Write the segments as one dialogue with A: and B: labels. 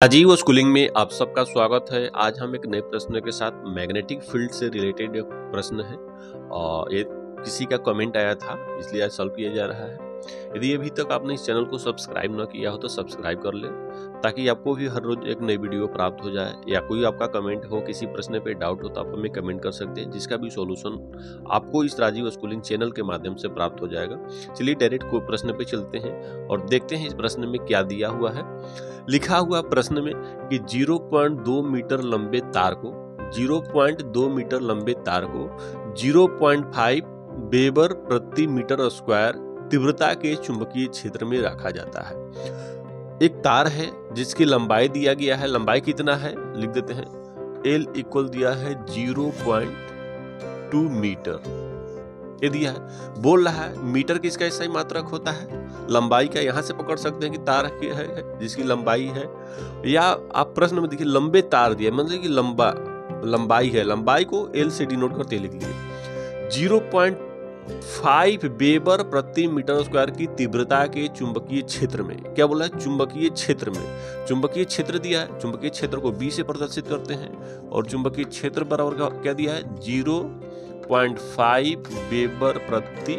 A: Rajiv schooling में आप सबका स्वागत है। आज हम एक नए प्रश्न के साथ मैग्नेटिक फील्ड से रिलेटेड एक प्रश्न है और ये किसी का कमेंट आया था, इसलिए आज सॉल्व किया जा रहा है। यदि अभी तक आपने इस चैनल को सब्सक्राइब न किया हो तो सब्सक्राइब कर ले, ताकि आपको भी हर रोज एक नई वीडियो प्राप्त हो जाए। या कोई आपका कमेंट हो, किसी प्रश्न पे डाउट हो तो आप हमें कमेंट कर सकते हैं, जिसका भी सॉल्यूशन आपको इस राजीव स्कूलिंग चैनल के माध्यम से प्राप्त हो जाएगा। चलिए डायरेक्ट कोई प्रश्न पे चलते हैं और देखते हैं इस प्रश्न में क्या दिया हुआ है। लिखा हुआ प्रश्न में कि 0.2 मीटर लंबे तार को 0.2 मीटर लंबे तार को 0.5 वेबर प्रति मीटर स्क्वायर तीव्रता के चुंबकीय क्षेत्र में रखा जाता है। एक तार है जिसकी लंबाई दिया गया है। लंबाई कितना है लिख देते हैं। L इक्वल दिया है 0.2 मीटर, ये दिया है। बोल रहा है मीटर किसका सही मात्रक होता है, लंबाई का। यहां से पकड़ सकते हैं कि तार है जिसकी लंबाई है, या आप प्रश्न में देखिए लंबे तार दिया, मतलब कि लंबाई है। लंबाई को L से डिनोट करते लिख लिए। 0.5 वेबर प्रति मीटर स्क्वायर की तीव्रता के चुंबकीय क्षेत्र में, क्या बोला है, चुंबकीय क्षेत्र में। चुंबकीय क्षेत्र दिया है, चुंबकीय क्षेत्र को B से प्रदर्शित करते हैं और चुंबकीय क्षेत्र बराबर क्या दिया है, 0.5 वेबर प्रति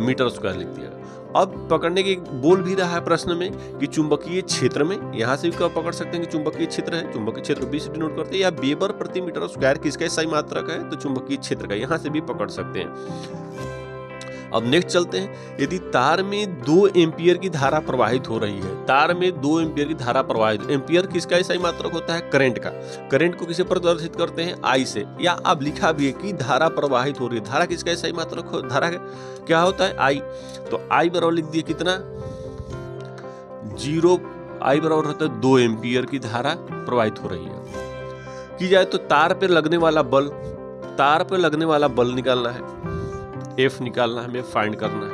A: मीटर स्क्वायर लिख दिया। अब पकड़ने की बोल भी रहा है प्रश्न में कि चुंबकीय क्षेत्र में, यहां से भी पकड़ सकते हैं कि चुंबकीय क्षेत्र है, चुंबकीय क्षेत्र B से डिनोट करते हैं, या वेबर प्रति मीटर स्क्वायर किसका सही मात्रक है, तो चुंबकीय क्षेत्र का, यहां से भी पकड़ सकते हैं। अब नेक्स्ट चलते हैं। यदि तार में 2 एम्पियर की धारा प्रवाहित हो रही है, तार में 2 एम्पियर की धारा प्रवाहित, एम्पियर किसका सही मात्रक होता है, करंट का। करंट को किसे प्रदर्शित करते हैं, I से, या अब लिखा भी है कि धारा प्रवाहित हो रही है। धारा किसका सही मात्रक हो, धारा क्या होता है, I। तो I बराबर लिख दिए कितना, 0। I बराबर होता है 2 एम्पियर की धारा प्रवाहित हो रही है की जाए। तो तार पर लगने वाला बल, तार पर लगने वाला बल निकालना है, F निकालना है, हमें फाइंड करना है।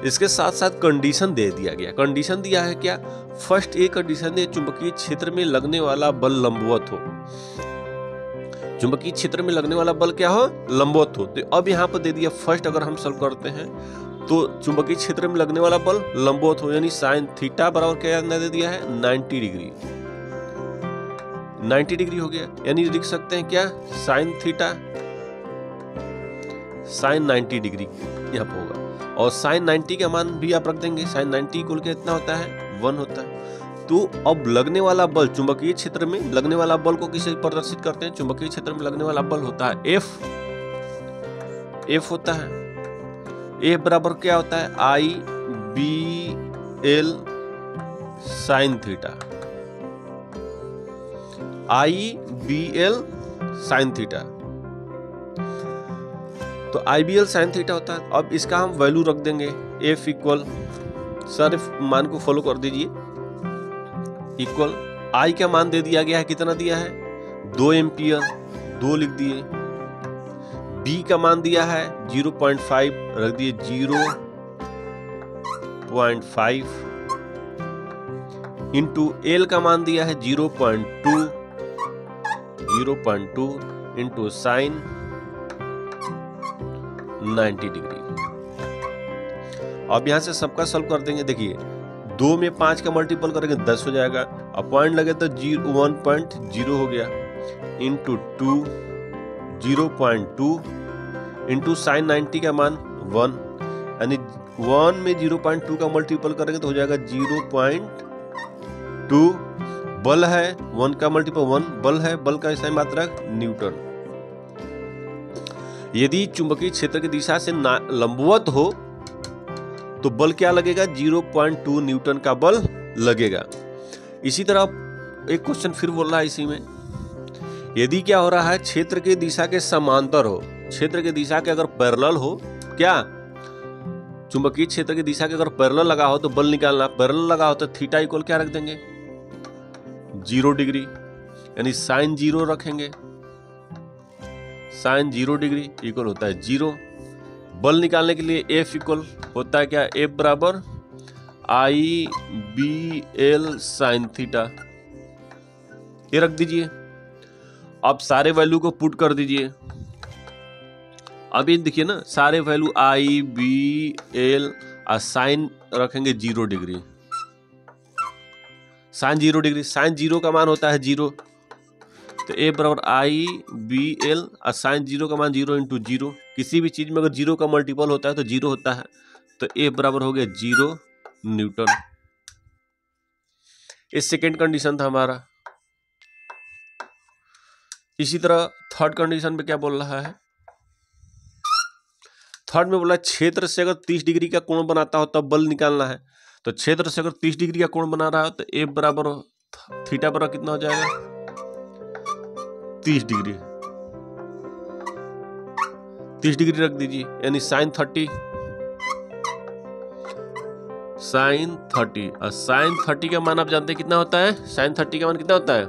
A: इसके साथ साथ कंडीशन दे दिया गया। कंडीशन दिया है क्या, फर्स्ट एक कंडीशन है, चुंबकीय क्षेत्र में लगने वाला बल लंबवत हो। चुंबकीय क्षेत्र में लगने वाला बल क्या हो, लंबवत हो। तो अब यहाँ पर दे दिया फर्स्ट, अगर हम सॉल्व करते हैं तो चुंबकीय क्षेत्र में लगने वाला बल लंबवत हो, यानी साइन थीटा बराबर क्या दे दिया है, 90 डिग्री। 90 डिग्री हो गया, यानी लिख सकते हैं क्या, साइन थीटा साइन 90 डिग्री यहाँ पर होगा। और साइन 90 का मान भी आप रख देंगे। साइन 90 इक्वल कितना होता है, 1 होता है। तो अब लगने वाला बल, चुंबकीय क्षेत्र में लगने वाला बल को किसे प्रदर्शित करते हैं, चुंबकीय क्षेत्र में लगने वाला बल होता है F होता है। F बराबर क्या होता है, IBL sine theta, IBL sine theta. तो IBL साइन थीटा होता है। अब इसका हम वैल्यू रख देंगे, F इक्वल, सर मान को फॉलो कर दीजिए, इक्वल I का मान दे दिया गया है, कितना दिया है, 2 एम्पियर, 2 लिख दिए। B का मान दिया है 0.5, रख दिए 0.5 इंटू L का मान दिया है 0.2 इंटू साइन 90 डिग्री। अब यहां से सबका सॉल्व कर देंगे। देखिए 2 में 5 का मल्टीपल करेंगे 10 हो जाएगा। अब पॉइंट लगे तो 1.0 हो गया, इंटू 2, 0.2 इंटू साइन 90 का मान 1, यानी 1 में 0.2 का मल्टीपल करेंगे तो हो जाएगा 0.2। बल है 1 का मल्टीपल 1, बल है, बल का सही मात्रक न्यूटन। यदि चुंबकीय क्षेत्र की दिशा से लंबवत हो तो बल क्या लगेगा, 0.2 न्यूटन का बल लगेगा। इसी तरह एक क्वेश्चन फिर बोल रहा है इसी में, यदि क्या हो रहा है, क्षेत्र की दिशा के समांतर हो, क्षेत्र की दिशा के अगर पैरेलल हो, क्या चुंबकीय क्षेत्र की दिशा के अगर पैरेलल लगा हो तो बल निकालना। पैरेलल लगा हो तो थीटा इक्वल क्या रख देंगे, 0 डिग्री, यानी साइन 0 रखेंगे। साइन 0 डिग्री इक्वल होता है 0। बल निकालने के लिए F इक्वल होता है क्या, F बराबर IBL साइन थीटा, ये रख दीजिए। अब सारे वैल्यू को पुट कर दीजिए। अब ये देखिए ना, सारे वैल्यू IBL साइन रखेंगे 0 डिग्री, साइन 0 डिग्री, साइन 0 का मान होता है 0, तो ए बराबर आई बी एल, और साइन 0 का मान 0 इंटू 0। किसी भी चीज में अगर 0 का मल्टीपल होता है तो 0 होता है, तो ए बराबर हो गया 0 न्यूटन। ये सेकेंड कंडीशन था हमारा। इसी तरह थर्ड कंडीशन पे क्या बोल रहा है, थर्ड में बोला क्षेत्र से अगर 30 डिग्री का कोण बनाता हो तब बल निकालना है। तो क्षेत्र से अगर 30 डिग्री का कोण बना रहा हो तो ए बराबर थीटा बराबर कितना हो जाएगा 30 डिग्री, 30 डिग्री रख दीजिए, यानी साइन 30, और साइन 30 का मान आप जानते हैं कितना होता है, साइन 30 का मान कितना होता है,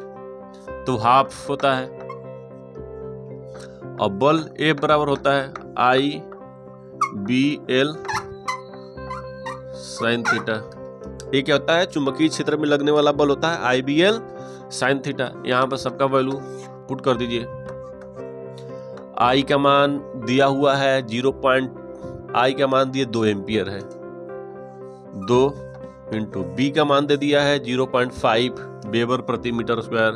A: तो हाफ होता है। और बल ए बराबर होता है आई बी एल साइन थीटा। ये क्या होता है, चुंबकीय क्षेत्र में लगने वाला बल होता है आई बी एल साइन थीटा। यहां पर सबका वैल्यू पुट कर दीजिए। आई का मान दिया हुआ है 0. आई का मान दिए 2 एम्पियर है, 2 इंटू बी का मान दे दिया है 0.5 वेबर प्रति मीटर स्क्वायर,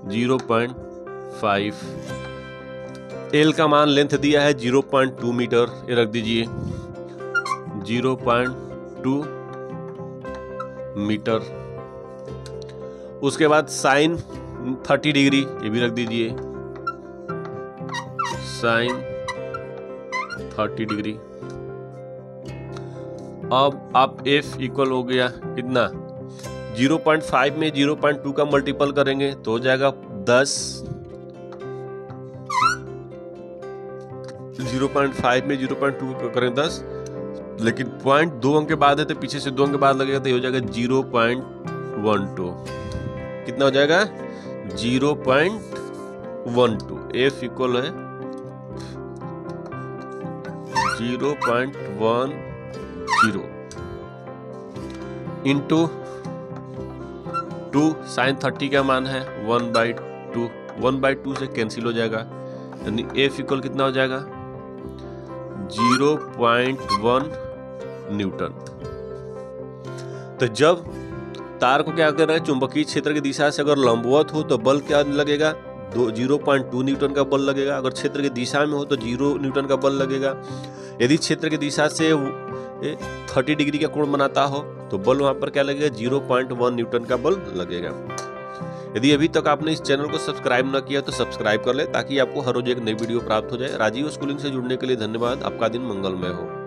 A: 0.5। एल का मान लेंथ दिया है 0.2 मीटर, ये रख दीजिए 0.2 मीटर। उसके बाद साइन 30 डिग्री, ये भी रख दीजिए साइन 30 डिग्री। अब आप F इक्वल हो गया कितना, 0.5 में 0.2 का मल्टीपल करेंगे तो हो जाएगा 10, 0.5 में 0.2 करें 10, लेकिन पॉइंट 2 अंक के बाद है तो पीछे से 2 अंक के बाद लगेगा तो ये हो जाएगा 0.12। कितना हो जाएगा 0.12। F इक्वल है 0.10 इंटू 2, साइन 30 का मान है 1/2, 1/2 से कैंसिल हो जाएगा, यानी F इक्वल कितना हो जाएगा 0.1 न्यूटन। तो जब तार को क्या कर रहा है, चुंबकीय क्षेत्र की दिशा से अगर लंबवत हो तो बल क्या लगेगा 0.2 न्यूटन का बल लगेगा। अगर क्षेत्र की दिशा में हो तो 0 न्यूटन का बल लगेगा। यदि क्षेत्र की दिशा से 30 डिग्री का कोण बनाता हो तो बल वहां पर क्या लगेगा 0.1 न्यूटन का बल लगेगा। यदि अभी तक आपने इस चैनल को सब्सक्राइब न किया तो सब्सक्राइब कर ले, ताकि आपको हर रोज एक नई वीडियो प्राप्त हो जाए। राजीव स्कूलिंग से जुड़ने के लिए धन्यवाद। आपका दिन मंगलमय हो।